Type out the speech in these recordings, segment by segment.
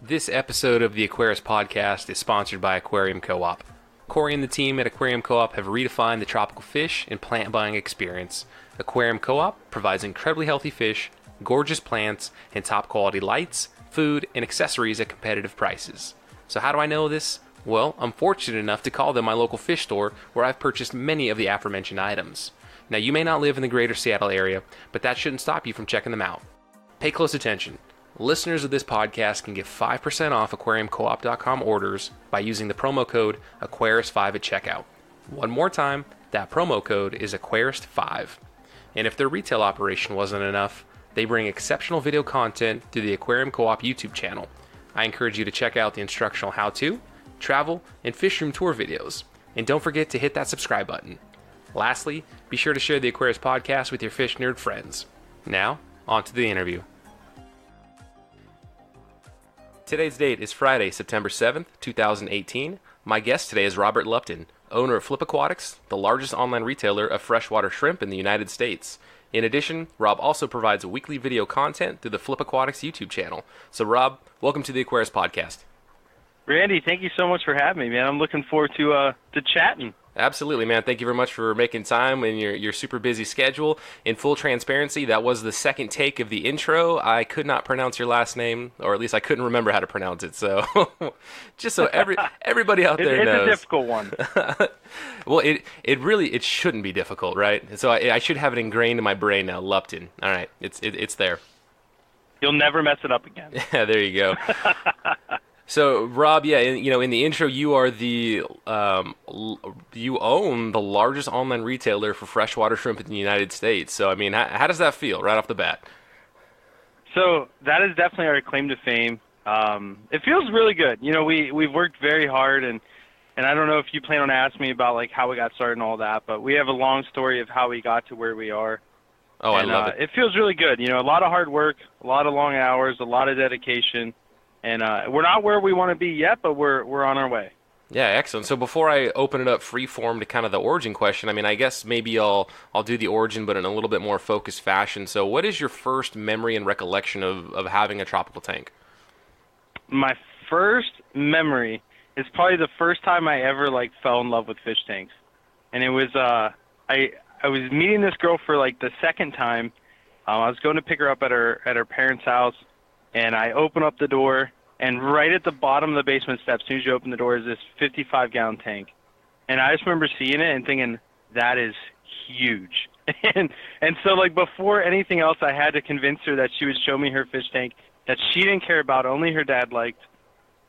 This episode of the Aquarius Podcast is sponsored by Aquarium Co-op. Corey and the team at Aquarium Co-op have redefined the tropical fish and plant buying experience. Aquarium Co-op provides incredibly healthy fish, gorgeous plants, and top quality lights, food, and accessories at competitive prices. So how do I know this? Well, I'm fortunate enough to call them my local fish store where I've purchased many of the aforementioned items. Now, you may not live in the greater Seattle area, but that shouldn't stop you from checking them out. Pay close attention. Listeners of this podcast can get 5% off aquariumcoop.com orders by using the promo code Aquarius5 at checkout. One more time, that promo code is Aquarius5. And if their retail operation wasn't enough, they bring exceptional video content through the Aquarium Co-op YouTube channel. I encourage you to check out the instructional how-to, travel, and fish room tour videos. And don't forget to hit that subscribe button. Lastly, be sure to share the Aquarius Podcast with your fish nerd friends. Now, on to the interview. Today's date is Friday, September 7th, 2018. My guest today is Robert Lupton, owner of Flip Aquatics, the largest online retailer of freshwater shrimp in the United States. In addition, Rob also provides weekly video content through the Flip Aquatics YouTube channel. So Rob, welcome to the Aquarius Podcast. Randy, thank you so much for having me, man. I'm looking forward to chatting. Absolutely, man. Thank you very much for making time in your super busy schedule. In full transparency, that was the second take of the intro. I could not pronounce your last name, or at least I couldn't remember how to pronounce it. So, just so everybody out there knows. It's a difficult one. Well, it shouldn't be difficult, right? So I should have it ingrained in my brain now. Lupton. All right, it's there. You'll never mess it up again. Yeah, there you go. So, Rob, yeah, in the intro, you are you own the largest online retailer for freshwater shrimp in the United States. So, I mean, how does that feel right off the bat? So that is definitely our claim to fame. It feels really good. You know, we've worked very hard, and I don't know if you plan on asking me about like how we got started and all that, but we have a long story of how we got to where we are. Oh, I love it. It feels really good. You know, a lot of hard work, a lot of long hours, a lot of dedication. And we're not where we want to be yet, but we're on our way. Yeah, excellent. So before I open it up free form to kind of the origin question, I mean, I guess maybe I'll do the origin, but in a little bit more focused fashion. So what is your first memory and recollection of having a tropical tank? My first memory is probably the first time I ever fell in love with fish tanks, and it was I was meeting this girl for the second time. I was going to pick her up at her parents' house. And I open up the door, and right at the bottom of the basement steps, as soon as you open the door, is this 55-gallon tank. And I just remember seeing it and thinking, that is huge. and so, before anything else, I had to convince her that she would show me her fish tank that she didn't care about, only her dad liked.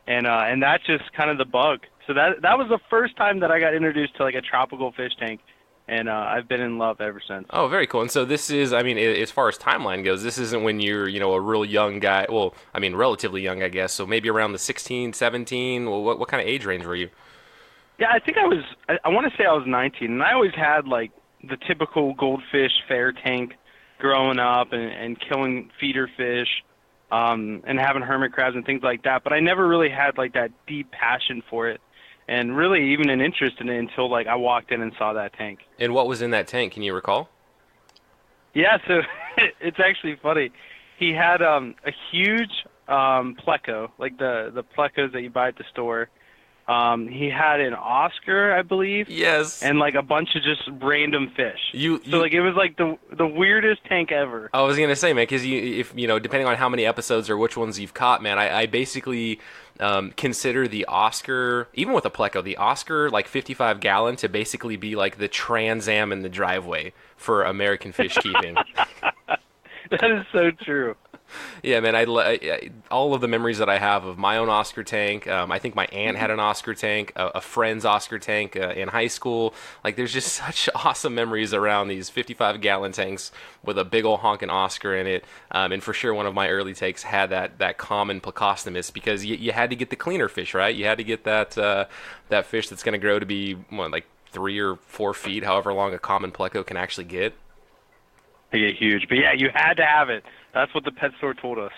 And that's just kind of the bug. So that was the first time that I got introduced to, a tropical fish tank. And I've been in love ever since. Oh, very cool. And so this is, I mean, as far as timeline goes, this isn't when you're, a real young guy. Well, I mean, relatively young, I guess. So maybe around the 16, 17. Well, what kind of age range were you? Yeah, I think I want to say I was 19. And I always had, the typical goldfish fair tank growing up and killing feeder fish and having hermit crabs and things like that. But I never really had, that deep passion for it. And really even an interest in it until I walked in and saw that tank. And what was in that tank? Can you recall? Yeah, so it's actually funny. He had a huge pleco, the plecos that you buy at the store. He had an Oscar, I believe. Yes. And a bunch of just random fish. It was the weirdest tank ever. I was gonna say, man, because if depending on how many episodes or which ones you've caught, man, I basically consider the Oscar, even with a pleco, the Oscar 55-gallon to basically be the Trans Am in the driveway for American fish keeping. That is so true. Yeah, man, I all of the memories that I have of my own Oscar tank. I think my aunt had an Oscar tank, a friend's Oscar tank in high school. There's just such awesome memories around these 55-gallon tanks with a big old honking Oscar in it. And for sure, one of my early takes had that common Plecostomus because you had to get the cleaner fish, right? You had to get that fish that's going to grow to be 3 or 4 feet, however long a common pleco can actually get. They get huge, but yeah, you had to have it. That's what the pet store told us.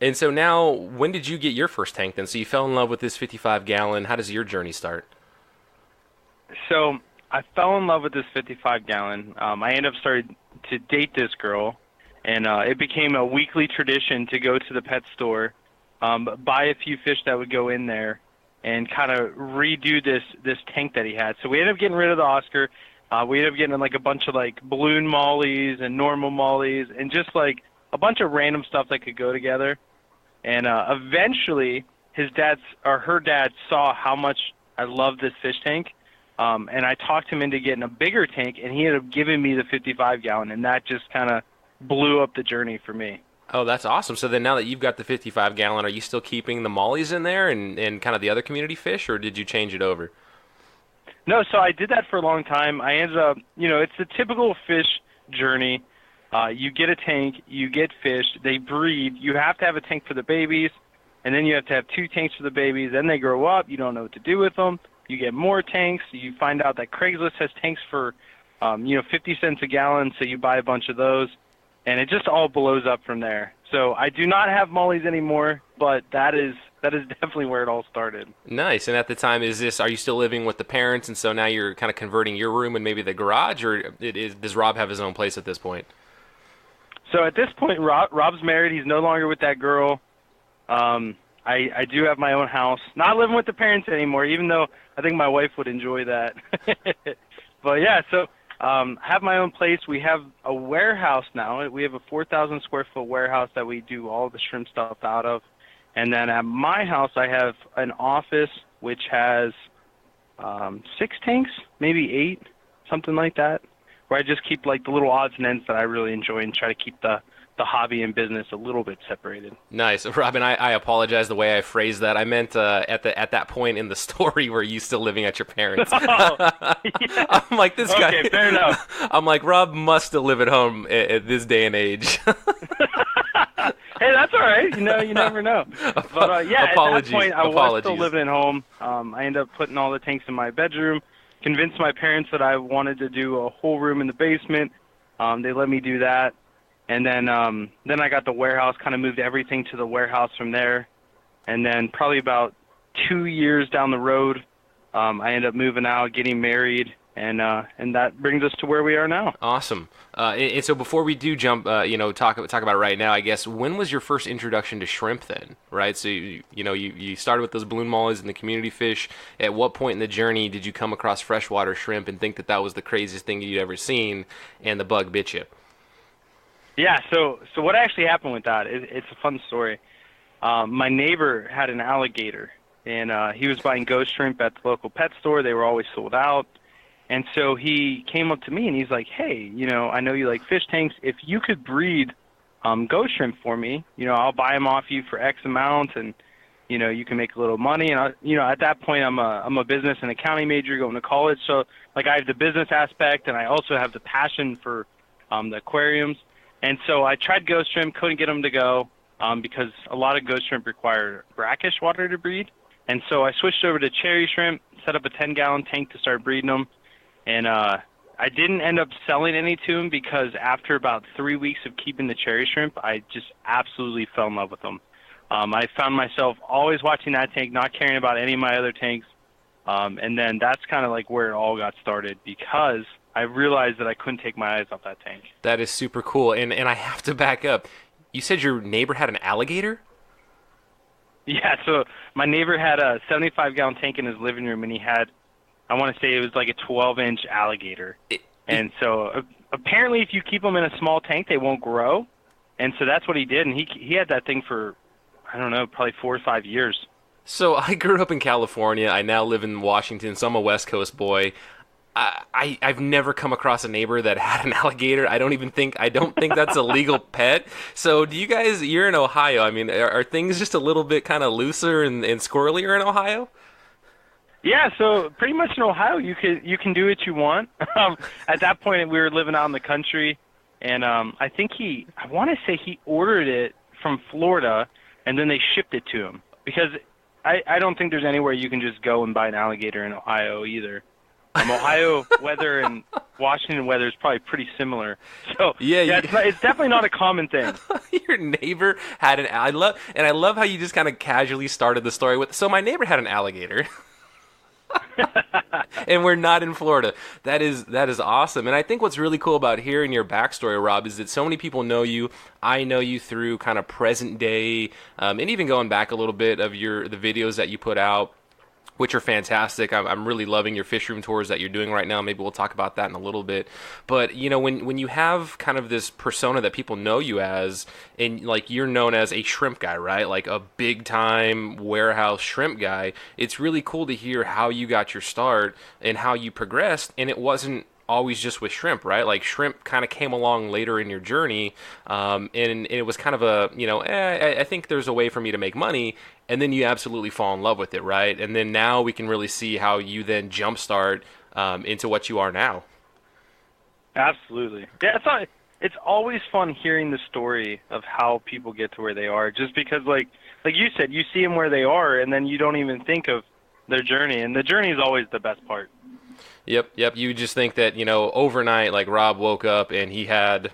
And so now, when did you get your first tank then? So you fell in love with this 55-gallon. How does your journey start? So I fell in love with this 55-gallon. I ended up starting to date this girl, and it became a weekly tradition to go to the pet store buy a few fish that would go in there, and kind of redo this tank that he had. So we ended up getting rid of the Oscar. We ended up getting like a bunch of like balloon mollies and normal mollies, and just like a bunch of random stuff that could go together. And eventually, her dad saw how much I loved this fish tank, and I talked him into getting a bigger tank, and he ended up giving me the 55-gallon, and that just kind of blew up the journey for me. Oh, that's awesome. So then now that you've got the 55-gallon, are you still keeping the mollies in there and kind of the other community fish, or did you change it over? No, so I did that for a long time. I ended up, it's the typical fish journey. You get a tank, you get fish, they breed. You have to have a tank for the babies, and then you have to have 2 tanks for the babies. Then they grow up. You don't know what to do with them. You get more tanks. You find out that Craigslist has tanks for, 50 cents a gallon, so you buy a bunch of those. And it just all blows up from there. So I do not have mollies anymore, but that is definitely where it all started. Nice. And at the time, are you still living with the parents, and so now you're kind of converting your room and maybe the garage, or does Rob have his own place at this point? So at this point, Rob's married. He's no longer with that girl. I do have my own house. Not living with the parents anymore, even though I think my wife would enjoy that. But yeah, so have my own place. We have a warehouse now. We have a 4,000 square foot warehouse that we do all the shrimp stuff out of. And then at my house, I have an office which has 6 tanks, maybe 8, something like that, where I just keep like the little odds and ends that I really enjoy and try to keep the hobby and business a little bit separated. Nice. Robin, I apologize the way I phrased that. I meant at that point in the story where you still living at your parents'. Oh, yeah. I'm like, this guy. Okay, fair enough. I'm like, Rob must still live at home at this day and age. Hey, that's all right. You never know. But yeah, apologies. At that point, I was still living at home. I ended up putting all the tanks in my bedroom, convinced my parents that I wanted to do a whole room in the basement. They let me do that. And then I got the warehouse, kind of moved everything to the warehouse from there. And then probably about 2 years down the road, I ended up moving out, getting married, and that brings us to where we are now. Awesome. And so before we do jump, talk about it right now, I guess, when was your first introduction to shrimp then, right? So, you started with those balloon mollies and the community fish. At what point in the journey did you come across freshwater shrimp and think that was the craziest thing you'd ever seen and the bug bit you? Yeah, so what actually happened with that, it's a fun story. My neighbor had an alligator, and he was buying ghost shrimp at the local pet store. They were always sold out. And so he came up to me, and he's like, hey, I know you like fish tanks. If you could breed ghost shrimp for me, I'll buy them off you for X amount, and, you can make a little money. And, at that point, I'm a business and accounting major going to college. So, like, I have the business aspect, and I also have the passion for the aquariums. And so I tried ghost shrimp, couldn't get them to go because a lot of ghost shrimp require brackish water to breed. And so I switched over to cherry shrimp, set up a 10-gallon tank to start breeding them. And I didn't end up selling any to them because after about 3 weeks of keeping the cherry shrimp, I just absolutely fell in love with them. I found myself always watching that tank, not caring about any of my other tanks. And then that's kind of like where it all got started because I realized that I couldn't take my eyes off that tank. That is super cool. And I have to back up. You said your neighbor had an alligator? Yeah, so my neighbor had a 75-gallon tank in his living room, and he had, I want to say it was like a 12-inch alligator. And so apparently if you keep them in a small tank, they won't grow. And so that's what he did. And he had that thing for, I don't know, probably 4 or 5 years. So I grew up in California. I now live in Washington, so I'm a West Coast boy. I've never come across a neighbor that had an alligator. I don't think that's a legal pet. So do you guys, you're in Ohio. I mean, are things just a little bit kind of looser and squirrelier in Ohio? Yeah, so pretty much in Ohio, you can do what you want. At that point, we were living out in the country, and I think I want to say he ordered it from Florida, and then they shipped it to him. Because I don't think there's anywhere you can just go and buy an alligator in Ohio either. Ohio weather and Washington weather is probably pretty similar. So yeah, it's definitely not a common thing. Your neighbor had I love how you just kind of casually started the story with. So my neighbor had an alligator. And we're not in Florida. That is awesome. And I think what's really cool about hearing your backstory, Rob, is that so many people know you. I know you through kind of present day, and even going back a little bit of the videos that you put out, which are fantastic. I'm really loving your fish room tours that you're doing right now. Maybe we'll talk about that in a little bit. But when you have kind of this persona that people know you as, and like you're known as a shrimp guy, right? Like a big time warehouse shrimp guy. It's really cool to hear how you got your start and how you progressed. And it wasn't always just with shrimp, right? Like shrimp kind of came along later in your journey, and it was kind of I think there's a way for me to make money, and then you absolutely fall in love with it, right? And then now we can really see how you then jumpstart into what you are now. Absolutely. Yeah, it's always fun hearing the story of how people get to where they are, just because like you said, you see them where they are, and then you don't even think of their journey, and the journey is always the best part. Yep. You just think that, overnight, like Rob woke up and he had,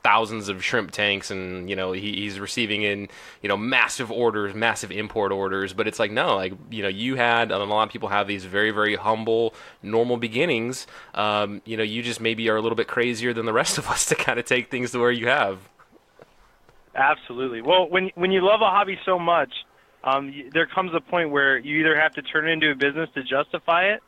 thousands of shrimp tanks and, he's receiving in, massive orders, massive import orders. But it's like, no, like, you had, and a lot of people have these very, very humble, normal beginnings. You just maybe are a little bit crazier than the rest of us to kind of take things to where you have. Absolutely. Well, when you love a hobby so much, there comes a point where you either have to turn it into a business to justify it,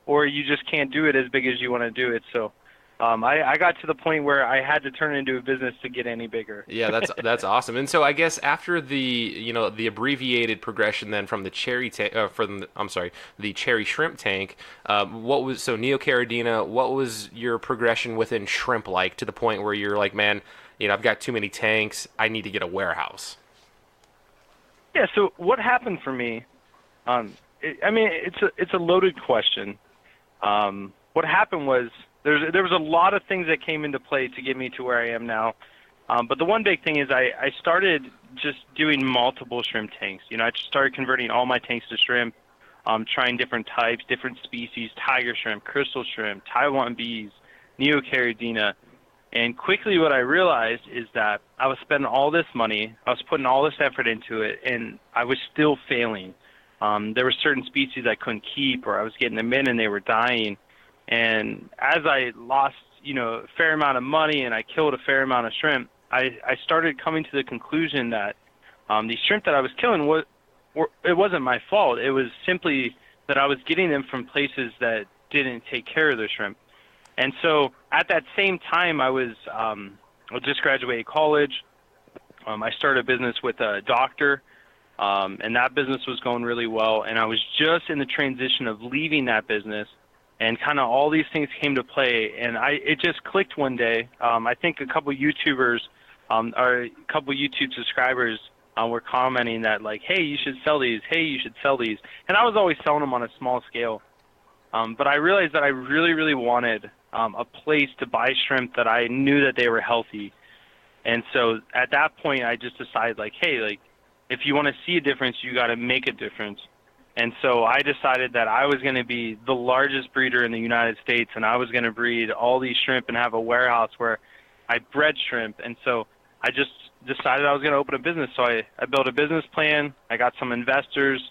or you just can't do it as big as you want to do it. So I got to the point where I had to turn it into a business to get any bigger. Yeah, that's awesome. And so I guess after the abbreviated progression then from the cherry the cherry shrimp tank, Neocaridina, what was your progression within shrimp like to the point where you're like, man, I've got too many tanks, I need to get a warehouse? Yeah, so what happened for me, it's a loaded question. What happened was there was a lot of things that came into play to get me to where I am now. But the one big thing is I started just doing multiple shrimp tanks. I just started converting all my tanks to shrimp, trying different types, different species, tiger shrimp, crystal shrimp, Taiwan bees, Neocaridina. And quickly what I realized is that I was spending all this money, I was putting all this effort into it, and I was still failing. There were certain species I couldn't keep, or I was getting them in and they were dying. And as I lost, a fair amount of money and I killed a fair amount of shrimp, I started coming to the conclusion that these shrimp that I was killing, it wasn't my fault. It was simply that I was getting them from places that didn't take care of their shrimp. And so at that same time, I just graduated college. I started a business with a doctor. And that business was going really well, and I was just in the transition of leaving that business, and kind of all these things came to play, and it just clicked one day. I think a couple YouTubers, or a couple YouTube subscribers, were commenting that like, hey, you should sell these, hey, you should sell these, and I was always selling them on a small scale. But I realized that I really, really wanted a place to buy shrimp that I knew that they were healthy, and so at that point, I just decided like, hey, like, if you want to see a difference, you got to make a difference. And so I decided that I was going to be the largest breeder in the United States, and I was going to breed all these shrimp and have a warehouse where I bred shrimp. And so I just decided I was going to open a business. So I built a business plan, I got some investors,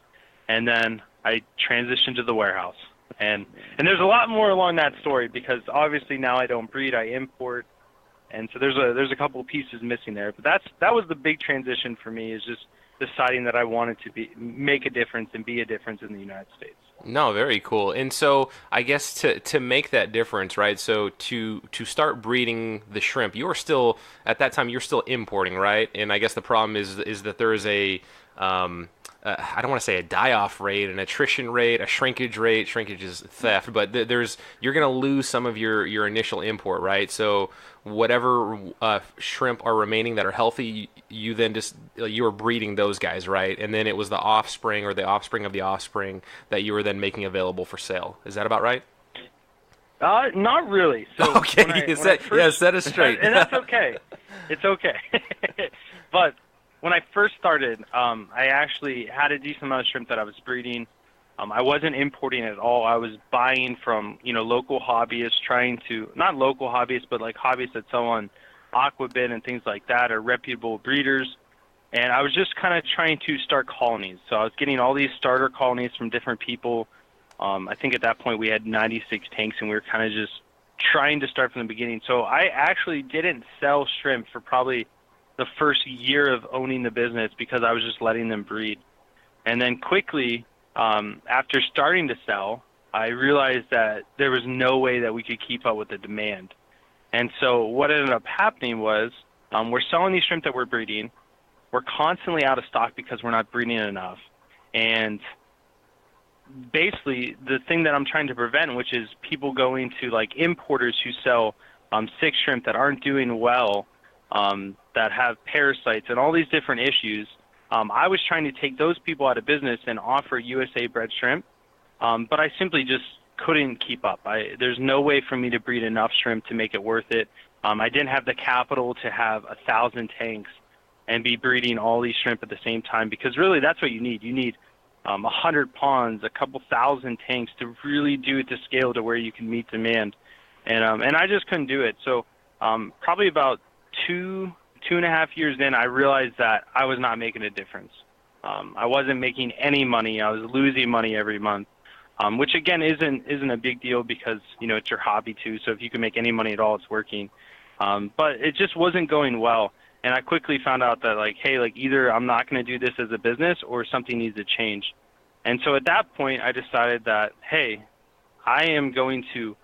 and then I transitioned to the warehouse. And there's a lot more along that story, because obviously now I don't breed, I import. And so there's a couple of pieces missing there. But that was the big transition for me, is just deciding that I wanted to make a difference and be a difference in the United States. No, very cool. And so I guess to make that difference, right? So to start breeding the shrimp, you were still at that time you're still importing, right? And I guess the problem is that there is a I don't want to say a die-off rate, an attrition rate, a shrinkage rate. Shrinkage is theft, but you're going to lose some of your initial import, right? So whatever shrimp are remaining that are healthy, you then you were breeding those guys, right? And then it was the offspring or the offspring of the offspring that you were then making available for sale. Is that about right? Not really. So okay, set us straight. And that's okay. It's okay. But when I first started, I actually had a decent amount of shrimp that I was breeding. I wasn't importing at all. I was buying from, local hobbyists, not local hobbyists, but like hobbyists that sell on Aquabit and things like that, or reputable breeders. And I was just kind of trying to start colonies. So I was getting all these starter colonies from different people, I think at that point we had 96 tanks, and we were kind of just trying to start from the beginning. So I actually didn't sell shrimp for probably the first year of owning the business because I was just letting them breed. And then quickly, after starting to sell, I realized that there was no way that we could keep up with the demand. And so what ended up happening was we're selling these shrimp that we're breeding. We're constantly out of stock because we're not breeding enough. And basically, the thing that I'm trying to prevent, which is people going to like importers who sell sick shrimp that aren't doing well, that have parasites and all these different issues, I was trying to take those people out of business and offer USA bred shrimp, but I simply just couldn't keep up. There's no way for me to breed enough shrimp to make it worth it. I didn't have the capital to have 1,000 tanks and be breeding all these shrimp at the same time, because really that's what you need. You need 100 ponds, a couple thousand tanks to really do it to scale to where you can meet demand. And I just couldn't do it. So probably about two and a half years in, I realized that I was not making a difference. I wasn't making any money. I was losing money every month, which again isn't a big deal because it's your hobby too. So if you can make any money at all, it's working. But it just wasn't going well. And I quickly found out that either I'm not going to do this as a business or something needs to change. And so at that point, I decided that, hey, I am going to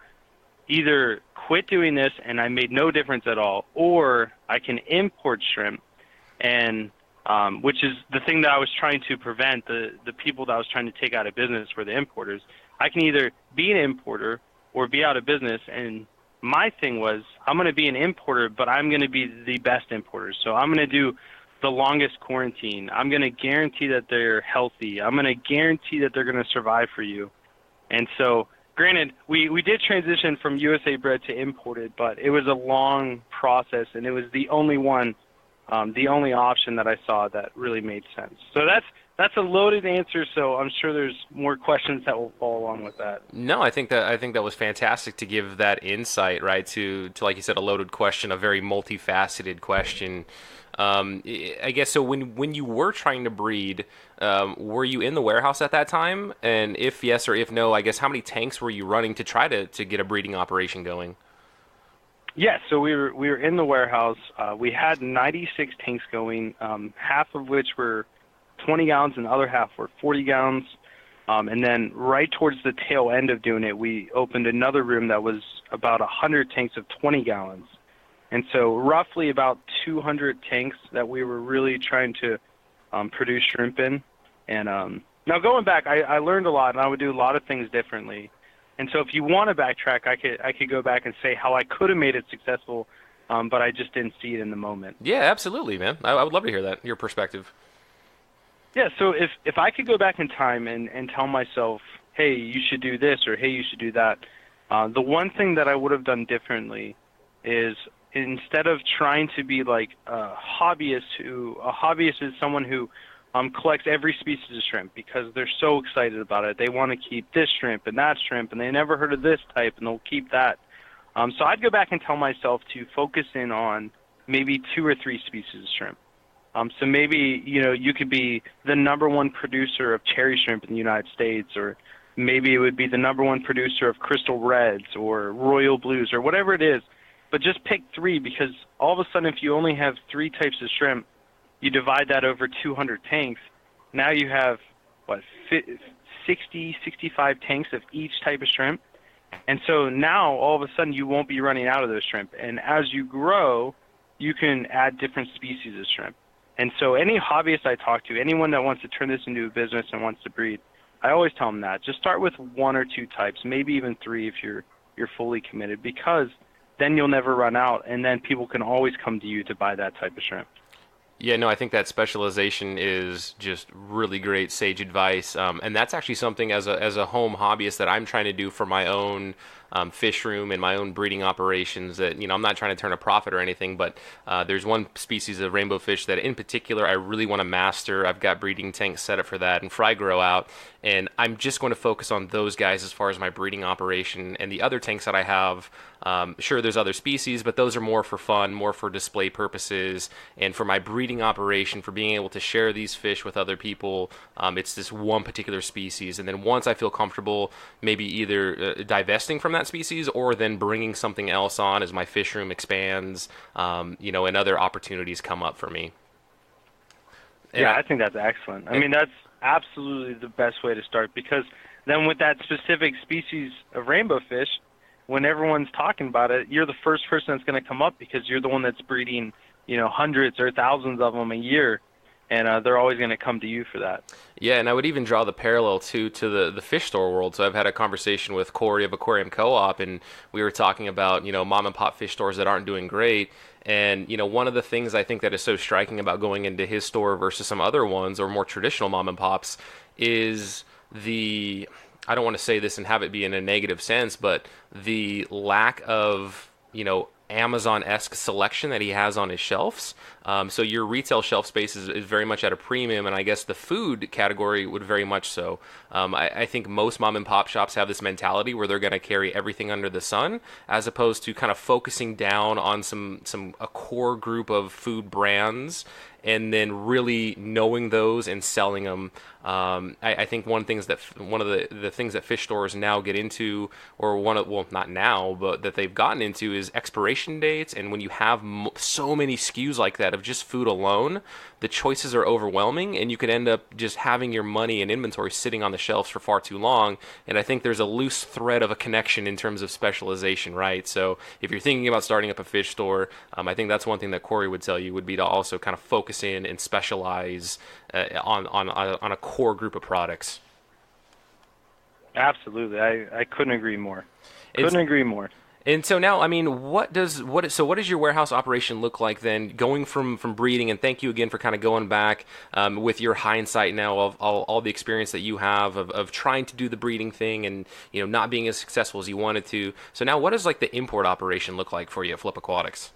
either quit doing this, and I made no difference at all, or I can import shrimp, and which is the thing that I was trying to prevent. The people that I was trying to take out of business were the importers. I can either be an importer or be out of business, and my thing was I'm going to be an importer, but I'm going to be the best importer. So I'm going to do the longest quarantine. I'm going to guarantee that they're healthy. I'm going to guarantee that they're going to survive for you. And so, granted, we did transition from USA bred to imported, but it was a long process, and it was the only one, the only option that I saw that really made sense. So that's a loaded answer, so I'm sure there's more questions that will follow along with that. No, I think that was fantastic to give that insight, right? To like you said, a loaded question, a very multifaceted question. I guess so. When you were trying to breed, were you in the warehouse at that time? And if yes or if no, I guess how many tanks were you running to try to get a breeding operation going? Yes, so we were in the warehouse. We had 96 tanks going, half of which were 20 gallons and the other half were 40 gallons. And then right towards the tail end of doing it, we opened another room that was about 100 tanks of 20 gallons. And so roughly about 200 tanks that we were really trying to produce shrimp in. And now going back, I learned a lot, and I would do a lot of things differently. And so if you want to backtrack, I could go back and say how I could have made it successful, but I just didn't see it in the moment. Yeah, absolutely, man. I would love to hear that, your perspective. Yeah, so if I could go back in time and tell myself, hey, you should do this, or hey, you should do that, the one thing that I would have done differently is instead of trying to be like a hobbyist is someone who collects every species of shrimp because they're so excited about it. They want to keep this shrimp and that shrimp, and they never heard of this type, and they'll keep that. So I'd go back and tell myself to focus in on maybe 2 or 3 species of shrimp. So maybe, you could be the #1 producer of cherry shrimp in the United States, or maybe it would be the #1 producer of crystal reds or royal blues or whatever it is. But just pick 3, because all of a sudden if you only have 3 types of shrimp, you divide that over 200 tanks. Now you have, 60, 65 tanks of each type of shrimp. And so now all of a sudden you won't be running out of those shrimp. And as you grow, you can add different species of shrimp. And so any hobbyist I talk to, anyone that wants to turn this into a business and wants to breed, I always tell them that. Just start with 1 or 2 types, maybe even 3 if you're fully committed, because then you'll never run out, and then people can always come to you to buy that type of shrimp. Yeah, no, I think that specialization is just really great sage advice, and that's actually something as a home hobbyist that I'm trying to do for my own fish room and my own breeding operations. That I'm not trying to turn a profit or anything, but there's one species of rainbow fish that in particular I really want to master. I've got breeding tanks set up for that and fry grow out, and I'm just going to focus on those guys as far as my breeding operation. And the other tanks that I have, sure, there's other species, but those are more for fun, more for display purposes, and for my breeding breeding operation for being able to share these fish with other people. It's this one particular species, and then once I feel comfortable, maybe either divesting from that species or then bringing something else on as my fish room expands, and other opportunities come up for me. And Yeah, I think that's excellent. I mean, that's absolutely the best way to start, because then with that specific species of rainbow fish, when everyone's talking about it, you're the first person that's going to come up because you're the one that's breeding, hundreds or thousands of them a year, and they're always going to come to you for that. Yeah, and I would even draw the parallel to the fish store world. So I've had a conversation with Corey of Aquarium Co-op, and we were talking about mom and pop fish stores that aren't doing great. And one of the things I think that is so striking about going into his store versus some other ones or more traditional mom and pops is I don't want to say this and have it be in a negative sense, but the lack of Amazon-esque selection that he has on his shelves. So your retail shelf space is very much at a premium, and I guess the food category would very much so. I think most mom and pop shops have this mentality where they're going to carry everything under the sun, as opposed to kind of focusing down on a core group of food brands and then really knowing those and selling them. I think one of the things that fish stores now get into, or not now, but that they've gotten into, is expiration dates. And when you have so many SKUs like that of just food alone, the choices are overwhelming, and you could end up just having your money and inventory sitting on the shelves for far too long. And I think there's a loose thread of a connection in terms of specialization, right? So if you're thinking about starting up a fish store, I think that's one thing that Corey would tell you would be to also kind of focus in and specialize on a core group of products. Absolutely, I couldn't agree more. Couldn't agree more. And so now, I mean, what does your warehouse operation look like then, going from breeding? And thank you again for kind of going back with your hindsight now of all the experience that you have of trying to do the breeding thing and not being as successful as you wanted to. So now, what does like the import operation look like for you at Flip Aquatics?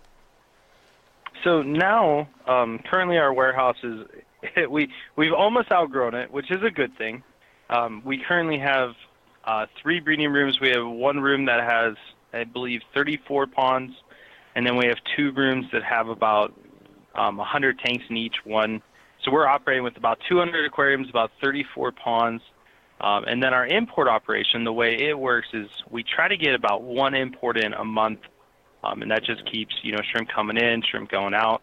So now, currently our warehouse is we've almost outgrown it, which is a good thing. We currently have 3 breeding rooms. We have one room that has, I believe, 34 ponds, and then we have 2 rooms that have about 100 tanks in each one. So we're operating with about 200 aquariums, about 34 ponds. And then our import operation, the way it works is we try to get about 1 import in a month, and that just keeps shrimp coming in, shrimp going out.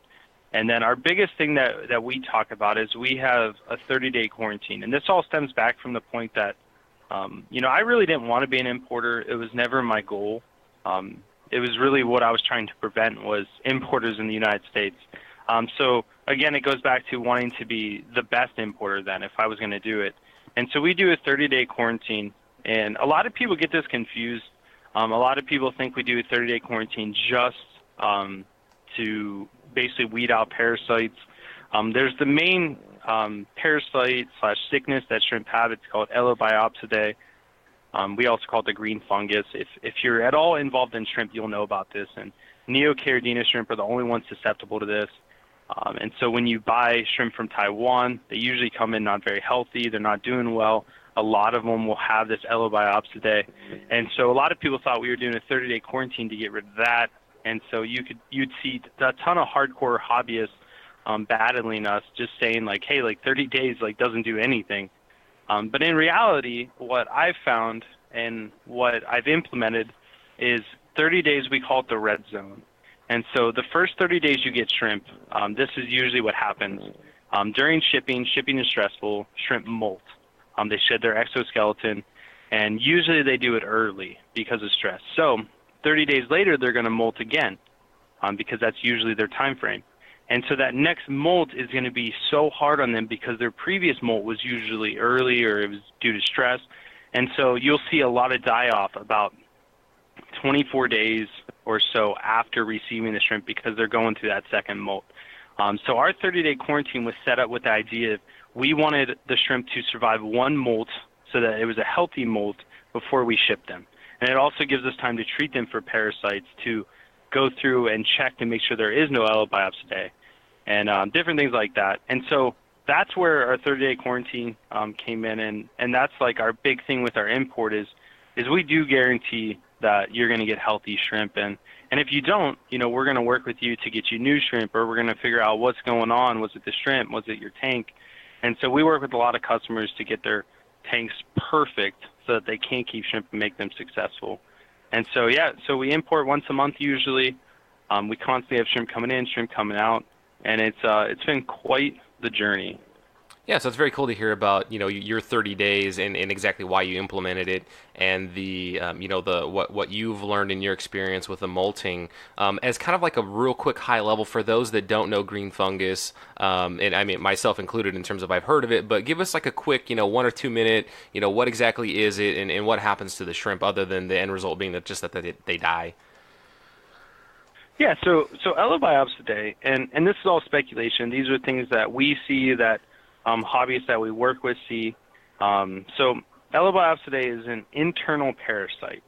And then our biggest thing that we talk about is we have a 30-day quarantine, and this all stems back from the point that I really didn't want to be an importer. It was never my goal. It was really what I was trying to prevent was importers in the United States. So again, it goes back to wanting to be the best importer then if I was going to do it. And so we do a 30-day quarantine, and a lot of people get this confused. A lot of people think we do a 30-day quarantine just to basically weed out parasites. There's the main parasite/sickness that shrimp have. It's called Elobaiopsidae. We also call it the green fungus. If you're at all involved in shrimp, you'll know about this. And Neocaridina shrimp are the only ones susceptible to this. And so when you buy shrimp from Taiwan, they usually come in not very healthy. They're not doing well. A lot of them will have this Elobaiopsidae. And so a lot of people thought we were doing a 30-day quarantine to get rid of that. And so you'd see a ton of hardcore hobbyists battling us, just saying like, hey, like 30 days like doesn't do anything. But in reality, what I've found and what I've implemented is 30 days, we call it the red zone. And so the first 30 days you get shrimp, this is usually what happens. During shipping is stressful, shrimp molt. They shed their exoskeleton, and usually they do it early because of stress. So 30 days later, they're going to molt again because that's usually their time frame. And so that next molt is going to be so hard on them because their previous molt was usually early or it was due to stress. And so you'll see a lot of die-off about 24 days or so after receiving the shrimp because they're going through that second molt. So our 30-day quarantine was set up with the idea of we wanted the shrimp to survive one molt so that it was a healthy molt before we shipped them. And it also gives us time to treat them for parasites, to go through and check to make sure there is no Elobaiopsidae, and different things like that. And so that's where our 30-day quarantine came in, and that's like our big thing with our import is we do guarantee that you're going to get healthy shrimp, and And if you don't, we're going to work with you to get you new shrimp, or we're going to figure out what's going on. Was it the shrimp? Was it your tank? And so we work with a lot of customers to get their tanks perfect so that they can keep shrimp and make them successful. And so, so we import once a month usually. We constantly have shrimp coming in, shrimp coming out, and it's been quite the journey. Yeah, so it's very cool to hear about your 30 days and exactly why you implemented it, and the what you've learned in your experience with the molting. As kind of like a real quick high level for those that don't know green fungus, and I mean myself included in terms of I've heard of it, but give us like a quick 1 or 2 minute what exactly is it, and what happens to the shrimp other than the end result being that they die. Yeah, so Elabiopsidae, and this is all speculation. These are things that we see, that hobbyists that we work with see. So Elabiopsidae is an internal parasite.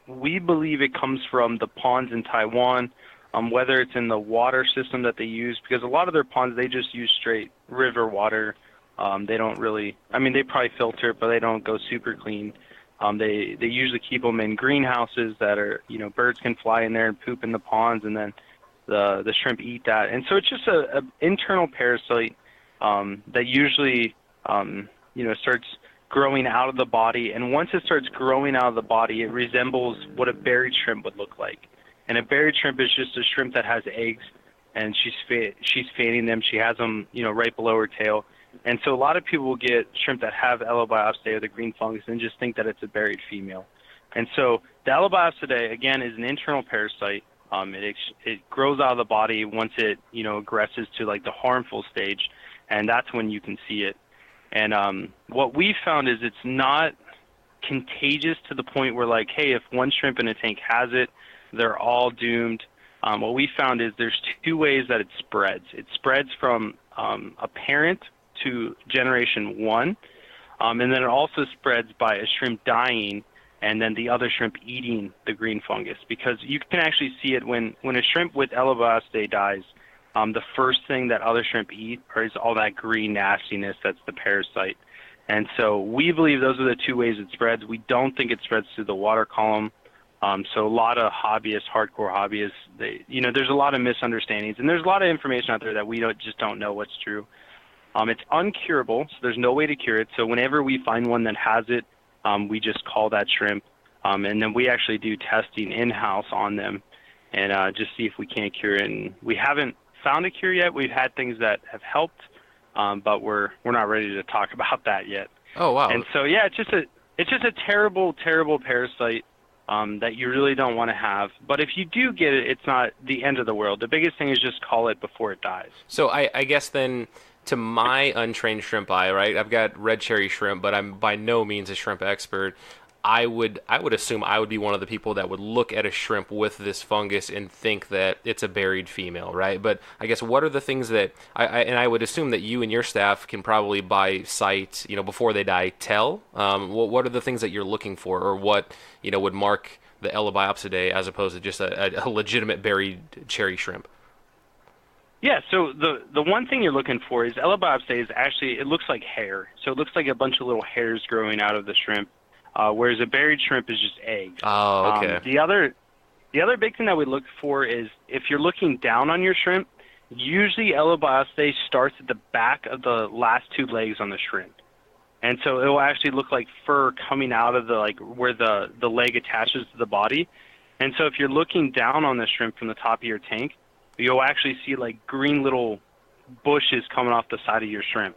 We believe it comes from the ponds in Taiwan, whether it's in the water system that they use, because a lot of their ponds, they just use straight river water. They don't really, they probably filter it, but they don't go super clean. They usually keep them in greenhouses that are, birds can fly in there and poop in the ponds, and then the shrimp eat that. And so it's just a internal parasite that usually, starts growing out of the body. And once it starts growing out of the body, it resembles what a buried shrimp would look like. And a buried shrimp is just a shrimp that has eggs, and she's fanning them. She has them, right below her tail. And so a lot of people will get shrimp that have Elabiopsidae or the green fungus and just think that it's a buried female. And so the Elabiopsidae, again, is an internal parasite. It grows out of the body once it, aggresses to like the harmful stage, and that's when you can see it. And what we found is it's not contagious to the point where, like, hey, if one shrimp in a tank has it, they're all doomed. What we found is there's 2 ways that it spreads. It spreads from a parent to generation 1, and then it also spreads by a shrimp dying and then the other shrimp eating the green fungus, because you can actually see it when a shrimp with Elabiopsidae dies. The first thing that other shrimp eat is all that green nastiness that's the parasite. And so we believe those are the 2 ways it spreads. We don't think it spreads through the water column. So a lot of hobbyists, hardcore hobbyists, there's a lot of misunderstandings, and there's a lot of information out there that we just don't know what's true. It's uncurable, so there's no way to cure it. So whenever we find one that has it, we just call that shrimp, and then we actually do testing in-house on them and just see if we can't cure it. And we haven't found a cure yet. We've had things that have helped, but we're not ready to talk about that yet. Oh, wow. And so, yeah, it's just a terrible, terrible parasite that you really don't want to have. But if you do get it, it's not the end of the world. The biggest thing is just call it before it dies. So I guess then, to my untrained shrimp eye, right? I've got red cherry shrimp, but I'm by no means a shrimp expert. I would assume I would be one of the people that would look at a shrimp with this fungus and think that it's a buried female, right? But I guess what are the things that I would assume that you and your staff can probably by sight, before they die, tell. What are the things that you're looking for, or what would mark the Elabiopsidae as opposed to just a legitimate buried cherry shrimp? Yeah, so the one thing you're looking for is Elabiopsidae is actually, it looks like hair. So it looks like a bunch of little hairs growing out of the shrimp, whereas a buried shrimp is just eggs. Oh, okay. The other big thing that we look for is if you're looking down on your shrimp, usually Elabiopsidae starts at the back of the last 2 legs on the shrimp. And so it will actually look like fur coming out of where the leg attaches to the body. And so if you're looking down on the shrimp from the top of your tank, you'll actually see like green little bushes coming off the side of your shrimp.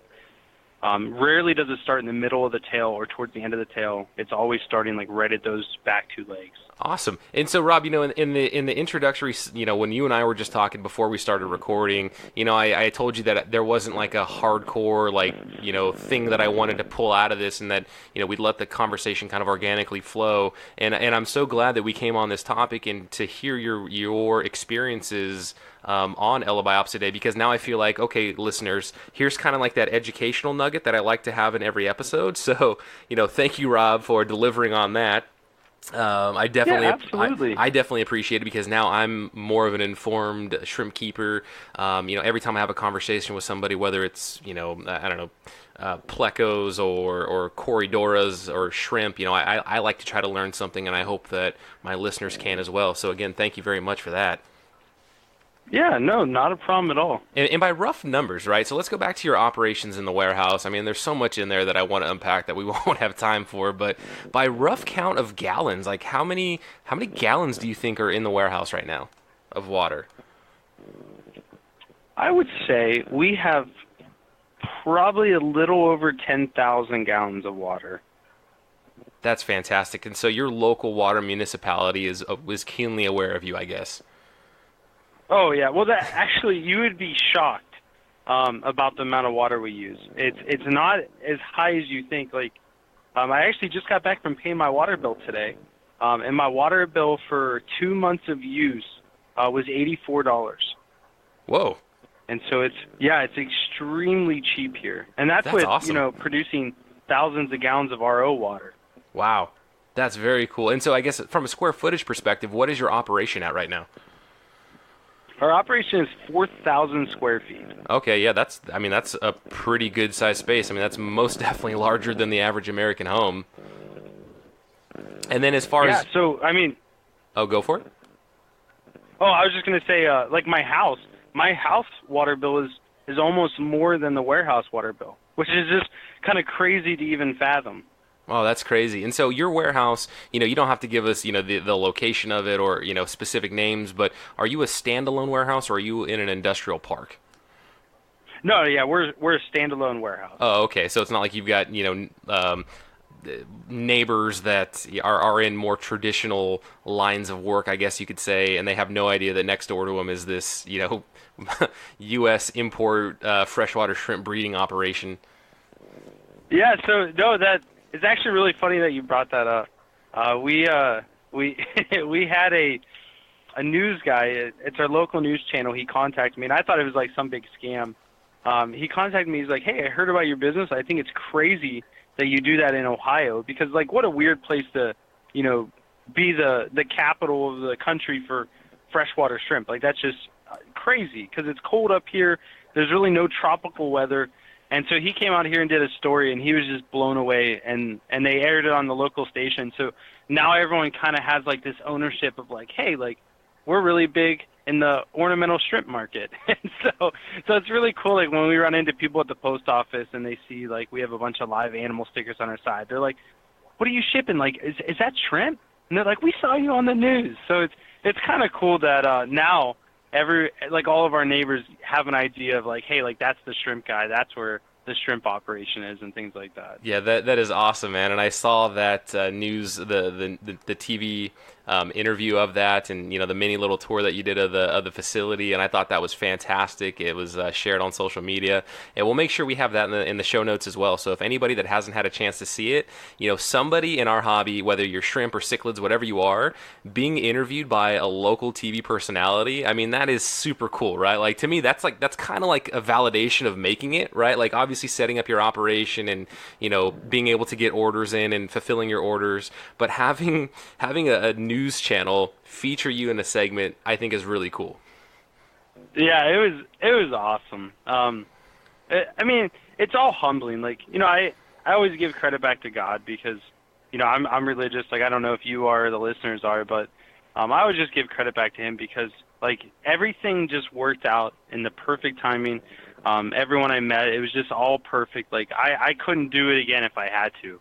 Rarely does it start in the middle of the tail or towards the end of the tail. It's always starting like right at those back 2 legs. Awesome. And so, Rob, in the introductory, when you and I were just talking before we started recording, I told you that there wasn't like a hardcore thing that I wanted to pull out of this, and that we'd let the conversation kind of organically flow. And I'm so glad that we came on this topic and to hear your experiences on Elabiopsidae, because now I feel like, okay, listeners, here's kind of like that educational nugget that I like to have in every episode. So, thank you, Rob, for delivering on that. Yeah, absolutely. I definitely appreciate it because now I'm more of an informed shrimp keeper. Every time I have a conversation with somebody, whether it's I don't know, plecos or corridoras or shrimp, I like to try to learn something, and I hope that my listeners can as well. So again, thank you very much for that. Yeah, no, not a problem at all. And by rough numbers, right? So let's go back to your operations in the warehouse. I mean, there's so much in there that I want to unpack that we won't have time for. But by rough count of gallons, like how many gallons do you think are in the warehouse right now of water? I would say we have probably a little over 10,000 gallons of water. That's fantastic. And so your local water municipality is keenly aware of you, I guess. Oh yeah, well that actually you would be shocked about the amount of water we use. It's not as high as you think. Like I actually just got back from paying my water bill today, and my water bill for 2 months of use was $84. Whoa. And so it's extremely cheap here, and that's with awesome. producing thousands of gallons of RO water. Wow. That's very cool. And so I guess from a square footage perspective, what is your operation at right now? Our operation is 4,000 square feet. Okay, yeah, that's a pretty good sized space. I mean, that's most definitely larger than the average American home. And then as far as so I mean, oh, go for it. oh, I was just gonna say, like my house water bill is almost more than the warehouse water bill, which is just kind of crazy to even fathom. Oh, that's crazy. And so your warehouse, you don't have to give us, the location of it or, specific names, but are you a standalone warehouse or are you in an industrial park? No, yeah, we're a standalone warehouse. Oh, okay. So it's not like you've got, neighbors that are in more traditional lines of work, I guess you could say, and they have no idea that next door to them is this, U.S. import freshwater shrimp breeding operation. Yeah, so no, that it's actually really funny that you brought that up. We we had a news guy. It's our local news channel. He contacted me, and I thought it was like some big scam. He contacted me. He's like, "Hey, I heard about your business. I think it's crazy that you do that in Ohio because like what a weird place to, be the capital of the country for freshwater shrimp. Like that's just crazy because it's cold up here. There's really no tropical weather." And so he came out here and did a story, and he was just blown away, and they aired it on the local station. So now everyone kind of has, like, this ownership of, like, hey, like, we're really big in the ornamental shrimp market. And so it's really cool, like, when we run into people at the post office and they see, like, we have a bunch of live animal stickers on our side. They're like, what are you shipping? Like, is that shrimp? And they're like, we saw you on the news. So it's kind of cool that now all of our neighbors have an idea of like, hey, like that's the shrimp guy. That's where the shrimp operation is and things like that. Yeah, that is awesome, man. And I saw that news, the TV interview of that, and the mini little tour that you did of the facility, and I thought that was fantastic. It was shared on social media, and we'll make sure we have that in the show notes as well. So if anybody that hasn't had a chance to see it, somebody in our hobby, whether you're shrimp or cichlids, whatever you are, being interviewed by a local TV personality, I mean that is super cool, right? Like to me, that's kind of like a validation of making it, right? Like obviously setting up your operation and being able to get orders in and fulfilling your orders, but having a news channel feature you in a segment, I think is really cool. Yeah, it was awesome. I mean, it's all humbling. Like I always give credit back to God because I'm religious. Like I don't know if you are or the listeners are, but I always just give credit back to Him because like everything just worked out in the perfect timing. Everyone I met, it was just all perfect. Like I couldn't do it again if I had to.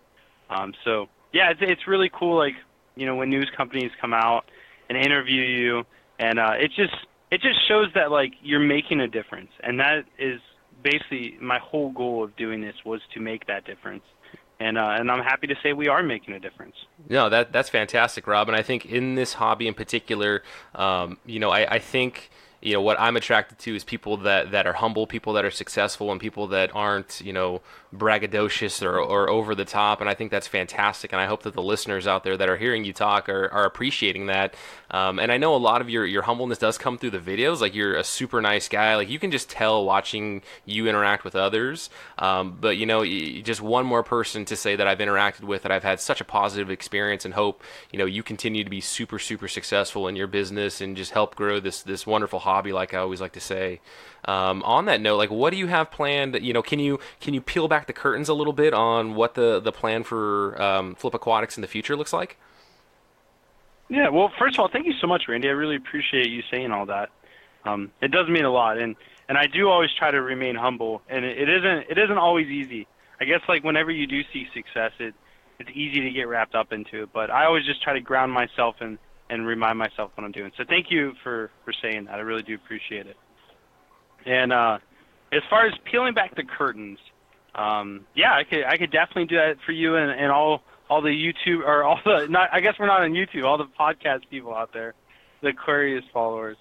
So yeah, it's really cool. Like when news companies come out and interview you, and it just shows that like you're making a difference, and that is basically my whole goal of doing this was to make that difference. And I'm happy to say we are making a difference. No, that's fantastic, Rob. And I think in this hobby in particular, I think what I'm attracted to is people that are humble, people that are successful, and people that aren't, braggadocious or over the top. And I think that's fantastic. And I hope that the listeners out there that are hearing you talk are appreciating that. And I know a lot of your humbleness does come through the videos. Like, you're a super nice guy. Like, you can just tell watching you interact with others. But just one more person to say that I've interacted with that I've had such a positive experience, and hope you continue to be super super successful in your business and just help grow this wonderful hobby, like I always like to say. On that note, like, what do you have planned? Can you peel back the curtains a little bit on what the plan for Flip Aquatics in the future looks like? Yeah, well, first of all, thank you so much, Randy. I really appreciate you saying all that. It does mean a lot, and I do always try to remain humble, and it isn't always easy. I guess, like, whenever you do see success, it's easy to get wrapped up into it, but I always just try to ground myself and remind myself what I'm doing. So thank you for saying that. I really do appreciate it. And as far as peeling back the curtains, yeah, I could definitely do that for you and all the YouTube, or all the, not, I guess we're not on YouTube, all the podcast people out there, the Aquarius followers.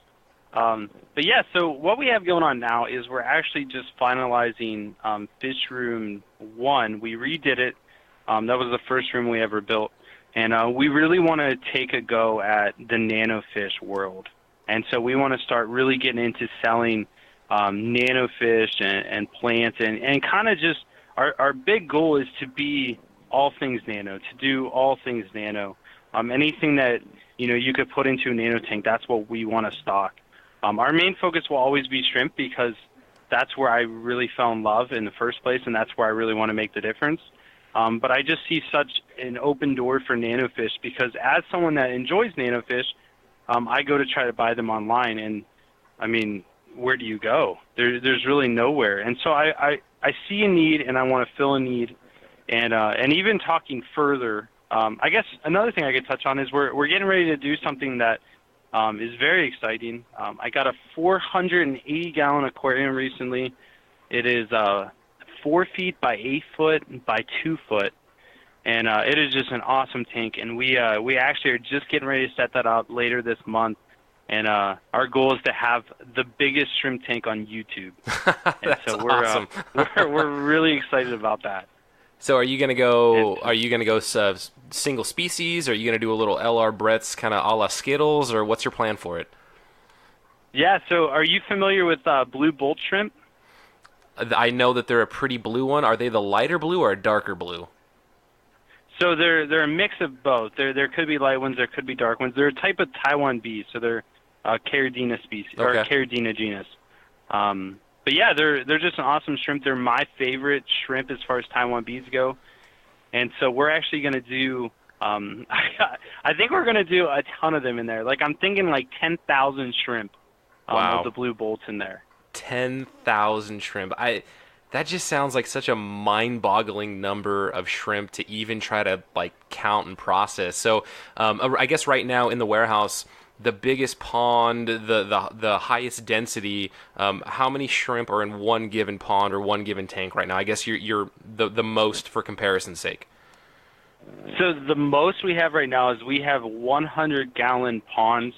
But yeah, so what we have going on now is we're actually just finalizing Fish Room 1. We redid it. That was the first room we ever built. And we really want to take a go at the nanofish world. And so we want to start really getting into selling nanofish and plants, and kind of just, our big goal is to be all things nano, to do all things nano. Anything that you could put into a nano tank, that's what we want to stock. Our main focus will always be shrimp, because that's where I really fell in love in the first place, and that's where I really want to make the difference. But I just see such an open door for nanofish, because as someone that enjoys nanofish, I go to try to buy them online, and I mean, where do you go? There's really nowhere. And so I see a need, and I want to fill a need. And even talking further, I guess another thing I could touch on is we're getting ready to do something that is very exciting. I got a 480-gallon aquarium recently. It is 4 feet by 8 foot by 2 foot, and it is just an awesome tank. And we actually are just getting ready to set that up later this month. And our goal is to have the biggest shrimp tank on YouTube. And That's so we're awesome. we're really excited about that. So are you gonna go? Are you gonna go single species? Or are you gonna do a little LR Brett's kind of a la Skittles, or what's your plan for it? Yeah. So are you familiar with blue bolt shrimp? I know that they're a pretty blue one. Are they the lighter blue or a darker blue? So they're a mix of both. There could be light ones, there could be dark ones. They're a type of Taiwan bee, so they're Caridina species, or Caridina genus. But yeah, they're just an awesome shrimp. They're my favorite shrimp as far as Taiwan bees go. And so we're actually going to do, I think we're going to do a ton of them in there. Like, I'm thinking like 10,000 shrimp Wow. of the blue bolts in there. 10,000 shrimp. That just sounds like such a mind-boggling number of shrimp to even try to like count and process. So I guess right now in the warehouse, the biggest pond, the highest density, how many shrimp are in one given pond or one given tank right now? I guess you're the most for comparison's sake. So the most we have right now is we have 100-gallon ponds,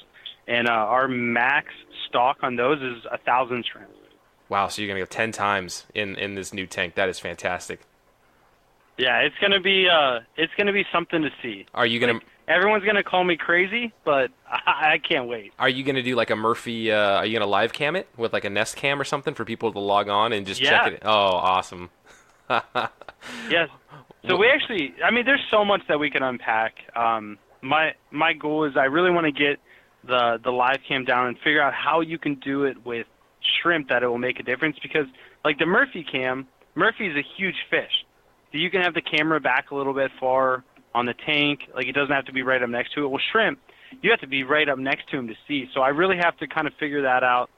and our max stock on those is 1,000 shrimp. Wow, so you're gonna go 10 times in this new tank. That is fantastic. Yeah, it's gonna be something to see. Are you gonna? Everyone's gonna call me crazy, but I can't wait. Are you gonna do like a Murphy? Are you gonna live cam it with like a Nest Cam or something for people to log on and just check it? Oh, awesome. Yes. So we actually, I mean, there's so much that we can unpack. My goal is I really want to get the live cam down and figure out how you can do it with shrimp that it will make a difference, because like the Murphy cam, Murphy is a huge fish. So you can have the camera back a little bit far on the tank, like it doesn't have to be right up next to it. Well, shrimp, you have to be right up next to him to see. So I really have to kind of figure that out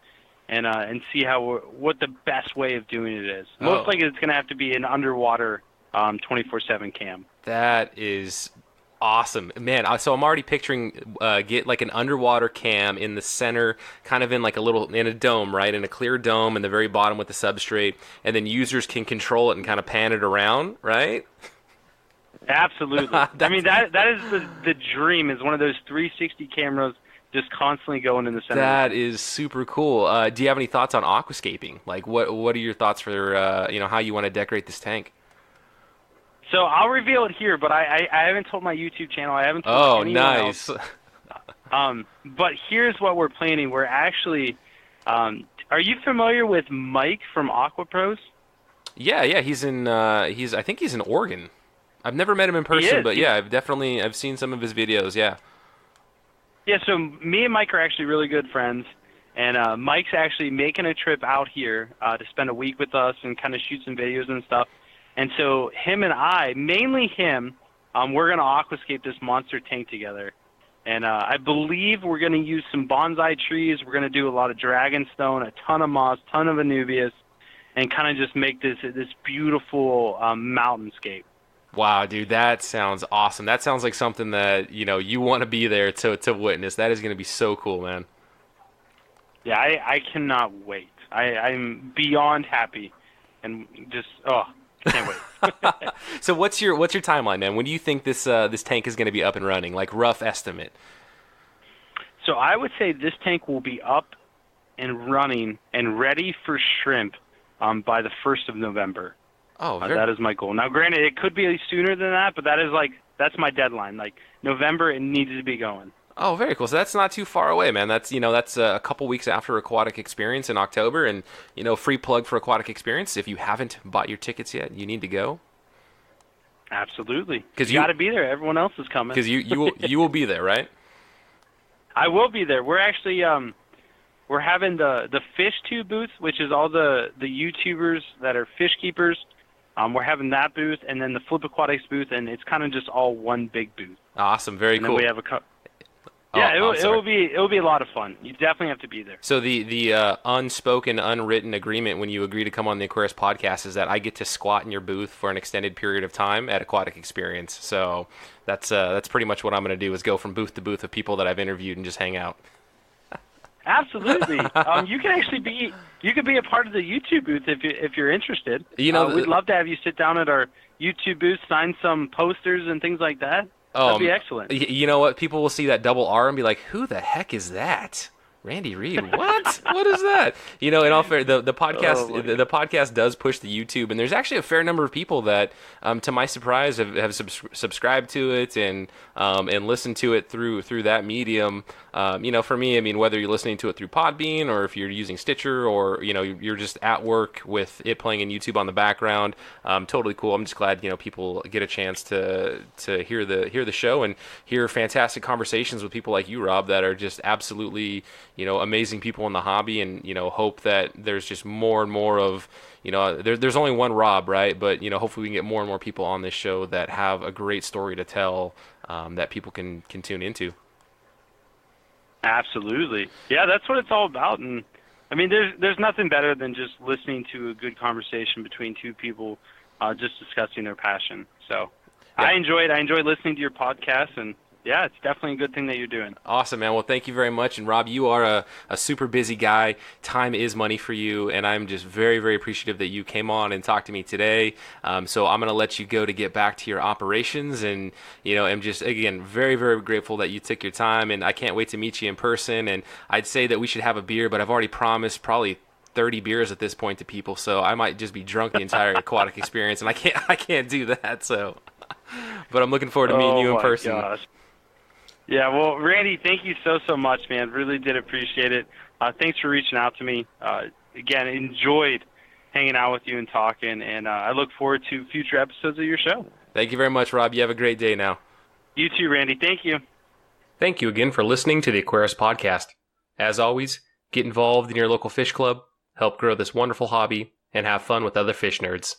and see what the best way of doing it is. Most likely it's going to have to be an underwater 24/7 cam. That is awesome, man. So I'm already picturing get like an underwater cam in the center, kind of in like in a dome, right? In a clear dome in the very bottom with the substrate, and then users can control it and kind of pan it around, right? Absolutely. I mean, that is the dream, is one of those 360 cameras just constantly going in the center. That is super cool. Do you have any thoughts on aquascaping? Like, what are your thoughts for how you want to decorate this tank? So I'll reveal it here, but I haven't told my YouTube channel. I haven't told anyone nice. else. But here's what we're planning. We're actually, are you familiar with Mike from Aqua Pros? Yeah. He's in. I think he's in Oregon. I've never met him in person, but yeah, I've seen some of his videos. Yeah. Yeah. So me and Mike are actually really good friends, and Mike's actually making a trip out here to spend a week with us and kind of shoot some videos and stuff. And so him and I, mainly him, we're going to aquascape this monster tank together. And I believe we're going to use some bonsai trees. We're going to do a lot of dragonstone, a ton of moss, ton of anubias, and kind of just make this beautiful mountainscape. Wow, dude, that sounds awesome. That sounds like something that you want to be there to witness. That is going to be so cool, man. Yeah, I cannot wait. I'm beyond happy, and just can't wait. So what's your timeline, man? When do you think this tank is going to be up and running? Like rough estimate. So I would say this tank will be up and running and ready for shrimp by the 1st of November. Oh, that is my goal. Now, granted, it could be sooner than that, but that's my deadline. Like November, it needs to be going. Oh, very cool. So that's not too far away, man. That's a couple weeks after Aquatic Experience in October, and free plug for Aquatic Experience. If you haven't bought your tickets yet, you need to go. Absolutely. Because you got to be there. Everyone else is coming. Because you will be there, right? I will be there. We're actually we're having the fish tube booth, which is all the YouTubers that are fish keepers. We're having that booth, and then the Flip Aquatics booth, and it's kind of just all one big booth. Awesome, very cool. And then we have it'll be a lot of fun. You definitely have to be there. So the unspoken, unwritten agreement when you agree to come on the Aquarius podcast is that I get to squat in your booth for an extended period of time at Aquatic Experience. So that's pretty much what I'm going to do is go from booth to booth of people that I've interviewed and just hang out. Absolutely. You can actually be a part of the YouTube booth if you're interested. We'd love to have you sit down at our YouTube booth, sign some posters and things like that. That'd be excellent. You know what? People will see that double R and be like, "Who the heck is that? Randy Reed? What? What is that?" In all fair, the podcast the podcast does push the YouTube, and there's actually a fair number of people that, to my surprise, have subscribed to it and listened to it through that medium. For me, I mean, whether you're listening to it through Podbean or if you're using Stitcher or you're just at work with it playing in YouTube on the background, totally cool. I'm just glad people get a chance to hear the show and hear fantastic conversations with people like you, Rob, that are just absolutely amazing people in the hobby, and hope that there's just more and more of there's only one Rob, right? But hopefully we can get more and more people on this show that have a great story to tell, that people can tune into. Absolutely. Yeah, that's what it's all about. And I mean, there's nothing better than just listening to a good conversation between two people just discussing their passion. So yeah. I enjoy it. I enjoy listening to your podcast, and yeah, it's definitely a good thing that you're doing. Awesome, man. Well, thank you very much. And Rob, you are a super busy guy. Time is money for you, and I'm just very, very appreciative that you came on and talked to me today. So I'm going to let you go to get back to your operations, and I'm just, again, very, very grateful that you took your time, and I can't wait to meet you in person. And I'd say that we should have a beer, but I've already promised probably 30 beers at this point to people, so I might just be drunk the entire Aquatic Experience, and I can't do that. So, but I'm looking forward to meeting you in person. Gosh. Yeah, well, Randy, thank you so much, man. Really did appreciate it. Thanks for reaching out to me. Again, enjoyed hanging out with you and talking, and I look forward to future episodes of your show. Thank you very much, Rob. You have a great day now. You too, Randy. Thank you. Thank you again for listening to the Aquarius Podcast. As always, get involved in your local fish club, help grow this wonderful hobby, and have fun with other fish nerds.